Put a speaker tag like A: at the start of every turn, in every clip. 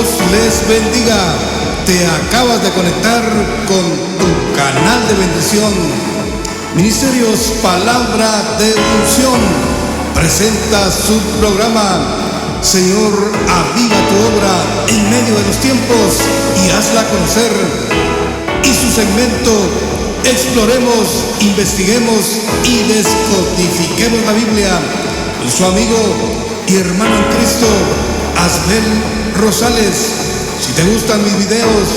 A: Dios les bendiga. Te acabas de conectar con tu canal de bendición. Ministerios Palabra de Unción presenta su programa. Señor, aviva tu obra en medio de los tiempos y hazla conocer. Y su segmento, exploremos, investiguemos y descodifiquemos la Biblia. Con su amigo y hermano en Cristo, Asbel Rosales. Si te gustan mis videos,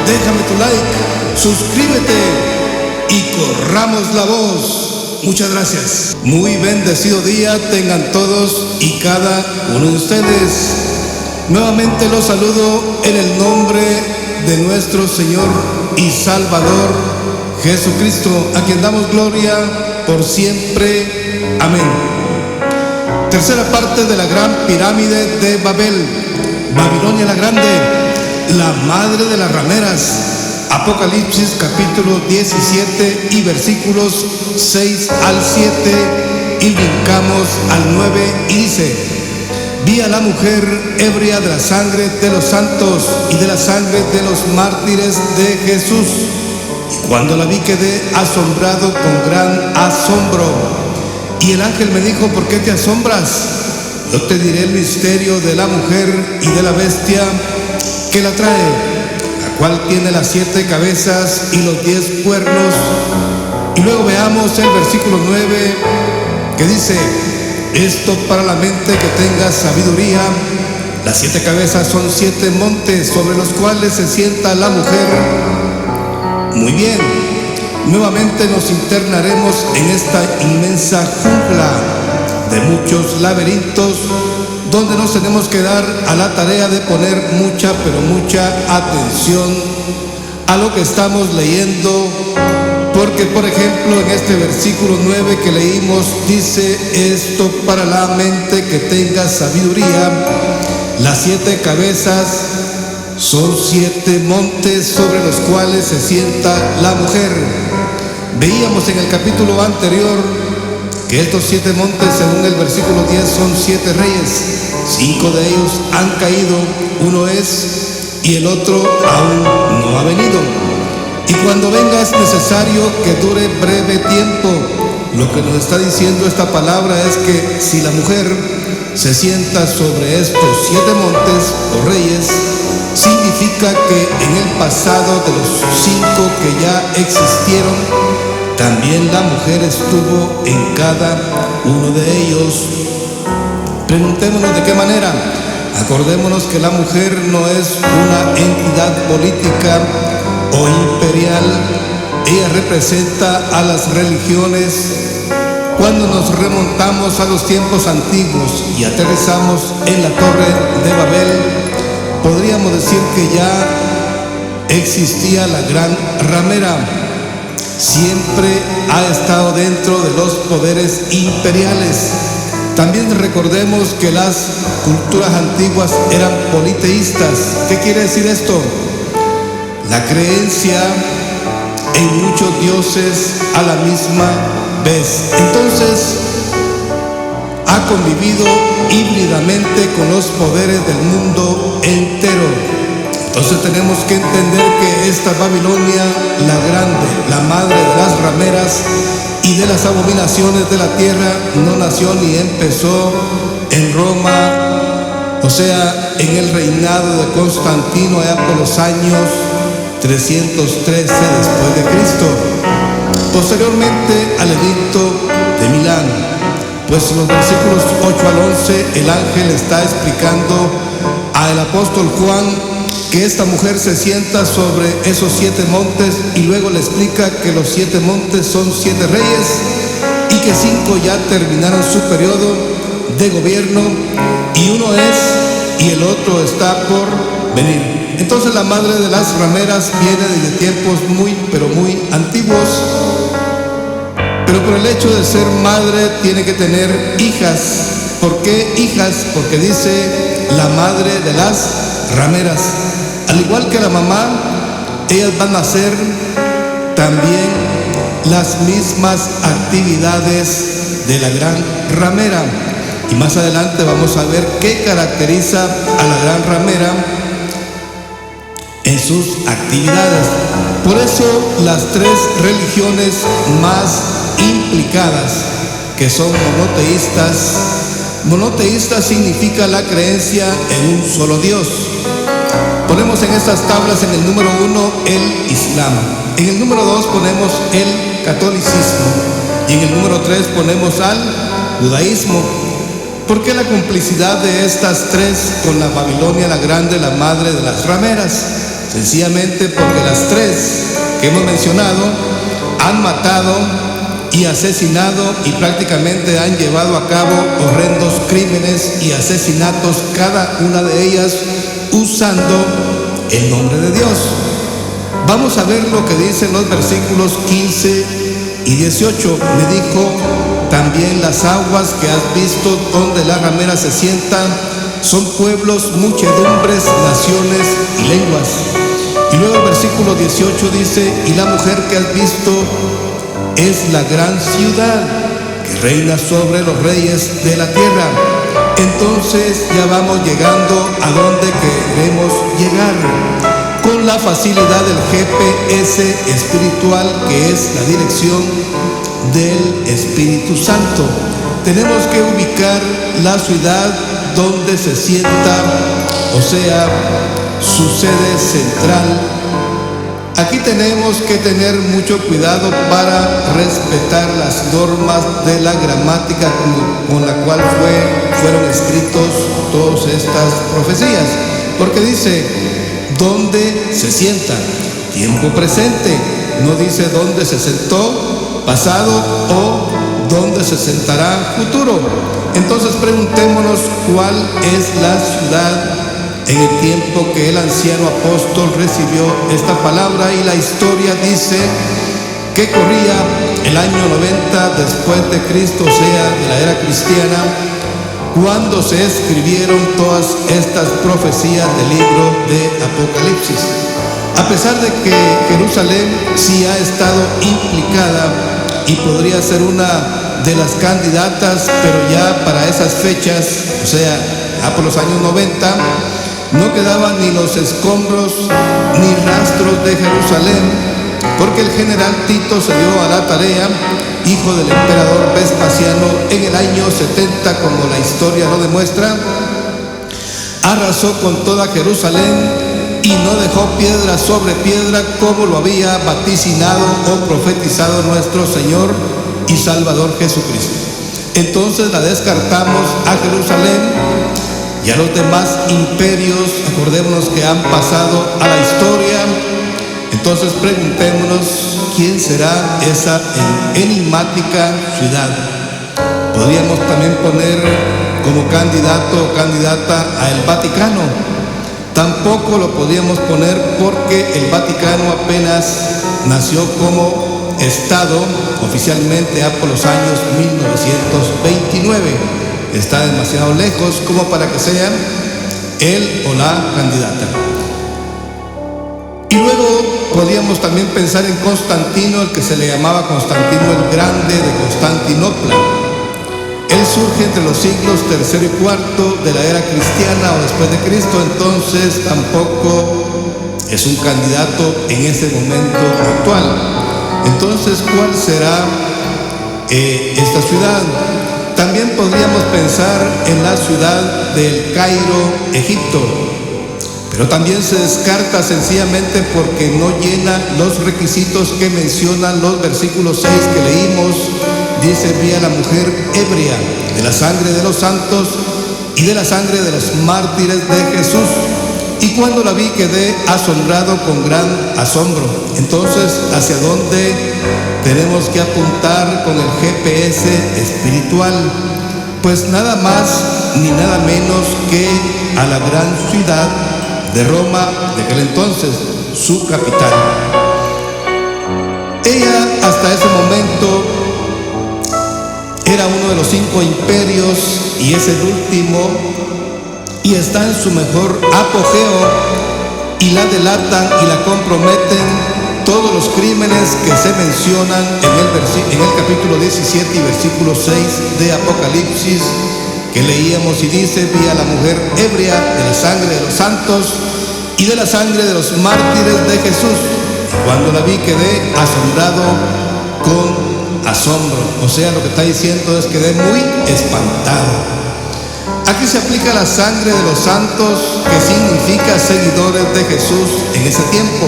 A: déjame tu like, suscríbete y corramos la voz. Muchas gracias. Muy bendecido día tengan todos y cada uno de ustedes. Nuevamente los saludo en el nombre de nuestro Señor y Salvador Jesucristo, a quien damos gloria por siempre. Amén. Tercera parte de la gran pirámide de Babel, Babilonia la Grande, la madre de las rameras. Apocalipsis capítulo 17 y versículos 6 al 7, y brincamos al 9 y dice: vi a la mujer ebria de la sangre de los santos y de la sangre de los mártires de Jesús. Y cuando la vi quedé asombrado con gran asombro. Y el ángel me dijo: ¿por qué te asombras? Yo te diré el misterio de la mujer y de la bestia que la trae, la cual tiene las 7 cabezas y los 10 cuernos. Y luego veamos el versículo 9, que dice: esto para la mente que tenga sabiduría. Las 7 cabezas son 7 montes sobre los cuales se sienta la mujer. Muy bien, nuevamente nos internaremos en esta inmensa jungla de muchos laberintos, donde nos tenemos que dar a la tarea de poner mucha, pero mucha atención a lo que estamos leyendo, porque por ejemplo en este versículo 9 que leímos dice: esto para la mente que tenga sabiduría. Las 7 cabezas son 7 montes sobre los cuales se sienta la mujer. Veíamos en el capítulo anterior que estos 7 montes, según el versículo 10, son 7 reyes. 5 de ellos han caído, uno es y el otro aún no ha venido. Y cuando venga es necesario que dure breve tiempo. Lo que nos está diciendo esta palabra es que si la mujer se sienta sobre estos 7 montes o reyes, significa que en el pasado de los 5 que ya existieron, también la mujer estuvo en cada uno de ellos. Preguntémonos de qué manera. Acordémonos que la mujer no es una entidad política o imperial. Ella representa a las religiones. Cuando nos remontamos a los tiempos antiguos y aterrizamos en la torre de Babel, podríamos decir que ya existía la gran ramera. Siempre ha estado dentro de los poderes imperiales. También recordemos que las culturas antiguas eran politeístas. ¿Qué quiere decir esto? La creencia en muchos dioses a la misma vez. Entonces, ha convivido híbridamente con los poderes del mundo entero. Entonces tenemos que entender que esta Babilonia la Grande, la madre de las rameras y de las abominaciones de la tierra, no nació ni empezó en Roma, o sea, en el reinado de Constantino, allá por los años 313 después de Cristo, posteriormente al edicto de Milán. Pues en los versículos 8 al 11 el ángel está explicando al apóstol Juan que esta mujer se sienta sobre esos 7 montes, y luego le explica que los 7 montes son 7 reyes y que 5 ya terminaron su periodo de gobierno, y uno es y el otro está por venir. Entonces la madre de las rameras viene desde tiempos muy, pero muy antiguos, pero por el hecho de ser madre tiene que tener hijas. ¿Por qué hijas? Porque dice la madre de las rameras. Al igual que la mamá, ellas van a hacer también las mismas actividades de la gran ramera. Y más adelante vamos a ver qué caracteriza a la gran ramera sus actividades. Por eso las tres religiones más implicadas, que son monoteístas significa la creencia en un solo Dios. Ponemos en estas tablas en el número 1 el Islam, en el número 2 ponemos el catolicismo y en el número 3 ponemos al judaísmo. ¿Por qué la complicidad de estas tres con la Babilonia la Grande, la madre de las rameras? Sencillamente porque las tres que hemos mencionado han matado y asesinado y prácticamente han llevado a cabo horrendos crímenes y asesinatos, cada una de ellas usando el nombre de Dios. Vamos a ver lo que dicen los versículos 15 y 18. Me dijo: también las aguas que has visto donde las rameras se sientan son pueblos, muchedumbres, naciones y lenguas. Y luego el versículo 18 dice: y la mujer que has visto es la gran ciudad que reina sobre los reyes de la tierra. Entonces ya vamos llegando a donde queremos llegar, con la facilidad del GPS espiritual, que es la dirección del Espíritu Santo. Tenemos que ubicar la ciudad donde se sienta, o sea, su sede central. Aquí tenemos que tener mucho cuidado para respetar las normas de la gramática con la cual fueron escritos todas estas profecías, porque dice dónde se sienta, tiempo presente, no dice dónde se sentó, pasado, o dónde se sentará, futuro. Entonces preguntémonos cuál es la ciudad en el tiempo que el anciano apóstol recibió esta palabra. Y la historia dice que corría el año 90 después de Cristo, o sea, de la era cristiana, cuando se escribieron todas estas profecías del libro de Apocalipsis. A pesar de que Jerusalén sí ha estado implicada y podría ser una de las candidatas, pero ya para esas fechas, o sea, ya por los años 90, no quedaban ni los escombros ni rastros de Jerusalén, porque el general Tito se dio a la tarea, hijo del emperador Vespasiano, en el año 70, como la historia lo demuestra, arrasó con toda Jerusalén y no dejó piedra sobre piedra, como lo había vaticinado o profetizado nuestro Señor y Salvador Jesucristo. Entonces la descartamos a Jerusalén y a los demás imperios, acordémonos que han pasado a la historia. Entonces preguntémonos, ¿quién será esa enigmática ciudad? Podríamos también poner como candidato o candidata a el Vaticano. Tampoco lo podíamos poner porque el Vaticano apenas nació como Estado oficialmente por los años 1929. Está demasiado lejos como para que sea él o la candidata. Y luego podíamos también pensar en Constantino, el que se le llamaba Constantino el Grande de Constantinopla. Él surge entre los siglos III y IV de la era cristiana o después de Cristo, entonces tampoco es un candidato en ese momento actual. Entonces, ¿cuál será esta ciudad? También podríamos pensar en la ciudad del Cairo, Egipto, pero también se descarta sencillamente porque no llena los requisitos que mencionan los versículos 6 que leímos. Dice: vi a la mujer ebria de la sangre de los santos y de la sangre de los mártires de Jesús, y cuando la vi quedé asombrado con gran asombro. Entonces, ¿hacia dónde tenemos que apuntar con el GPS espiritual? Pues nada más ni nada menos que a la gran ciudad de Roma de aquel entonces, su capital. Ella hasta ese momento era uno de los 5 imperios y es el último, y está en su mejor apogeo, y la delatan y la comprometen todos los crímenes que se mencionan en el capítulo 17 y versículo 6 de Apocalipsis que leíamos, y dice: vi a la mujer ebria de la sangre de los santos y de la sangre de los mártires de Jesús. Cuando la vi quedé asombrado con asombro. O sea, lo que está diciendo es que quedé muy espantado. Aquí se aplica la sangre de los santos, que significa seguidores de Jesús en ese tiempo.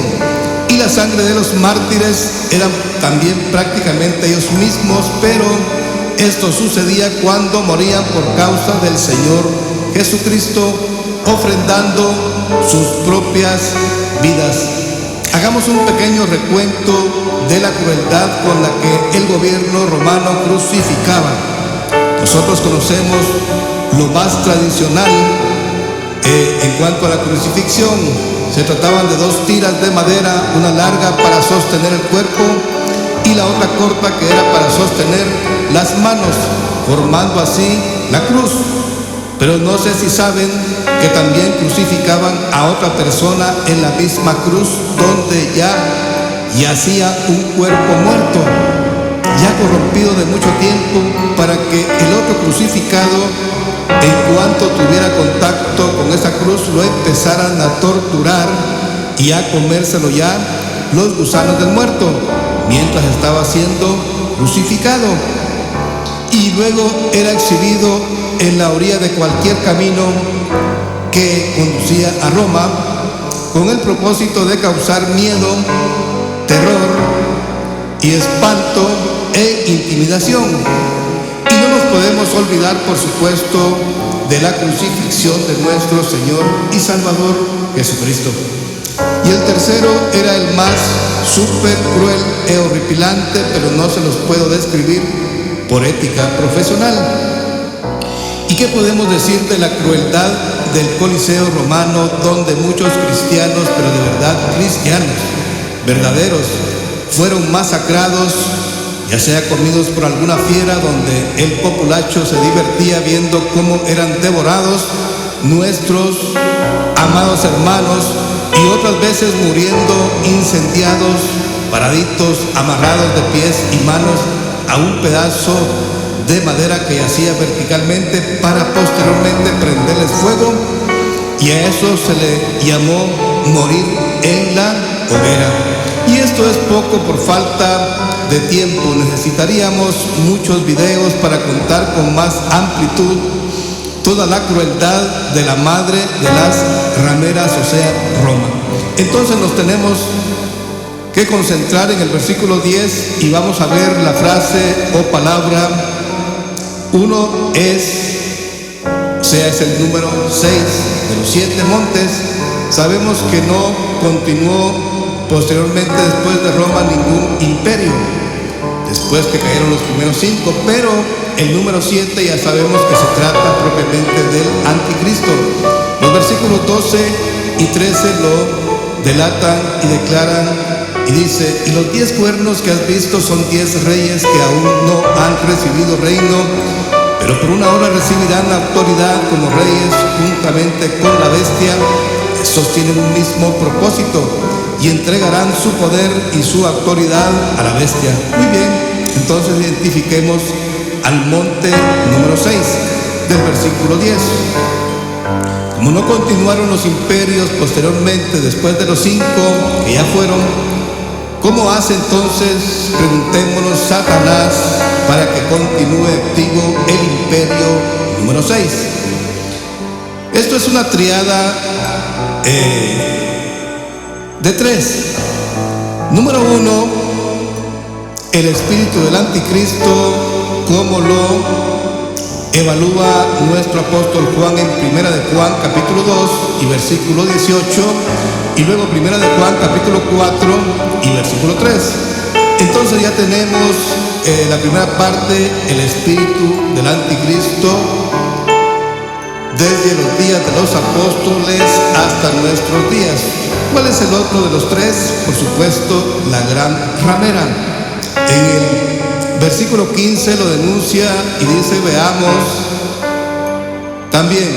A: Y la sangre de los mártires eran también prácticamente ellos mismos, pero esto sucedía cuando morían por causa del Señor Jesucristo, ofrendando sus propias vidas. Hagamos un pequeño recuento de la crueldad con la que el gobierno romano crucificaba. Nosotros conocemos lo más tradicional en cuanto a la crucifixión. Se trataban de dos tiras de madera, una larga para sostener el cuerpo y la otra corta que era para sostener las manos, formando así la cruz. Pero no sé si saben que también crucificaban a otra persona en la misma cruz, donde ya yacía un cuerpo muerto, ya corrompido de mucho tiempo, para que el otro crucificado, en cuanto tuviera contacto con esa cruz, lo empezaran a torturar y a comérselo ya los gusanos del muerto, mientras estaba siendo crucificado. Y luego era exhibido en la orilla de cualquier camino que conducía a Roma, con el propósito de causar miedo, terror y espanto e intimidación. Y no nos podemos olvidar, por supuesto, de la crucifixión de nuestro Señor y Salvador Jesucristo. Y el tercero era el más súper cruel e horripilante, pero no se los puedo describir por ética profesional. ¿Y qué podemos decir de la crueldad del Coliseo romano, donde muchos cristianos, pero de verdad cristianos, verdaderos, fueron masacrados, ya sea comidos por alguna fiera, donde el populacho se divertía viendo cómo eran devorados nuestros amados hermanos, y otras veces muriendo incendiados, paraditos, amarrados de pies y manos a un pedazo de madera que yacía verticalmente, para posteriormente prenderles fuego, y a eso se le llamó morir en la hoguera. Y esto es poco por falta de tiempo. Necesitaríamos muchos videos para contar con más amplitud toda la crueldad de la madre de las rameras, o sea, Roma. Entonces nos tenemos que concentrar en el versículo 10 y vamos a ver la frase o palabra. Uno es, o sea, es el número 6 de los 7 montes. Sabemos que no continuó posteriormente después de Roma ningún imperio, después que cayeron los primeros 5, pero el número 7 ya sabemos que se trata propiamente del anticristo. Los versículos 12 y 13 lo delatan y declaran, y dice: y los 10 cuernos que has visto son 10 reyes que aún no han recibido reino, pero por una hora recibirán la autoridad como reyes juntamente con la bestia. Estos tienen un mismo propósito y entregarán su poder y su autoridad a la bestia. Muy bien, entonces identifiquemos al monte número 6 del versículo 10. Como no continuaron los imperios posteriormente después de los 5 que ya fueron, ¿cómo hace entonces, preguntémonos, Satanás para que continúe activo el imperio número 6? Esto es una triada de 3. Número 1, el espíritu del anticristo, como lo evalúa nuestro apóstol Juan en Primera de Juan capítulo 2 y versículo 18, y luego Primera de Juan capítulo 4 y versículo 3. Entonces ya tenemos la primera parte, el espíritu del anticristo, desde los días de los apóstoles hasta nuestros días. ¿Cuál es el otro de los 3? Por supuesto, la gran ramera. En el versículo 15 lo denuncia y dice, veamos también: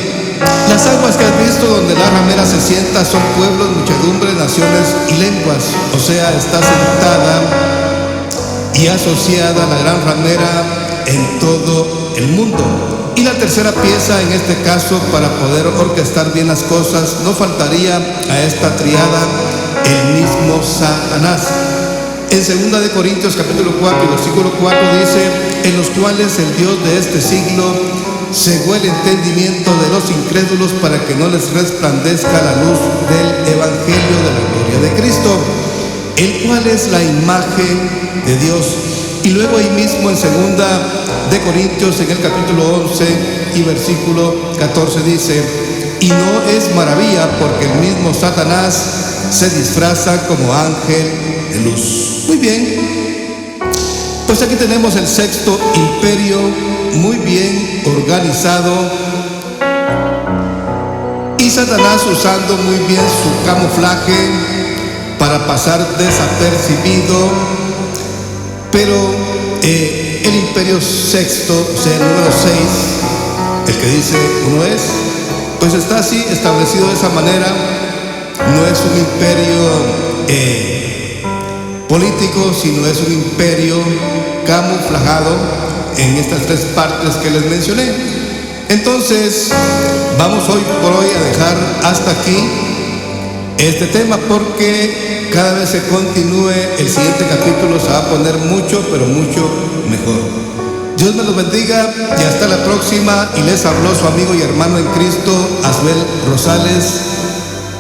A: las aguas que has visto donde la ramera se sienta son pueblos, muchedumbres, naciones y lenguas. O sea, está sentada y asociada la gran ramera en todo el mundo. Y la tercera pieza, en este caso, para poder orquestar bien las cosas, no faltaría a esta triada el mismo Satanás. En 2 de Corintios capítulo 4 y versículo 4 dice: en los cuales el Dios de este siglo cegó el entendimiento de los incrédulos para que no les resplandezca la luz del evangelio de la gloria de Cristo, el cual es la imagen de Dios. Y luego ahí mismo en 2 de Corintios, en el capítulo 11 y versículo 14 dice: y no es maravilla, porque el mismo Satanás se disfraza como ángel de luz. Muy bien, pues aquí tenemos el sexto imperio muy bien organizado, y Satanás usando muy bien su camuflaje para pasar desapercibido. Pero el imperio sexto, o sea, el número 6, el que dice uno es, pues está así establecido de esa manera. No es un imperio político, sino es un imperio camuflajado en estas tres partes que les mencioné. Entonces vamos hoy por hoy a dejar hasta aquí este tema, porque cada vez se continúe el siguiente capítulo se va a poner mucho, pero mucho mejor. Dios me los bendiga y hasta la próxima. Y les habló su amigo y hermano en Cristo, Asbel Rosales.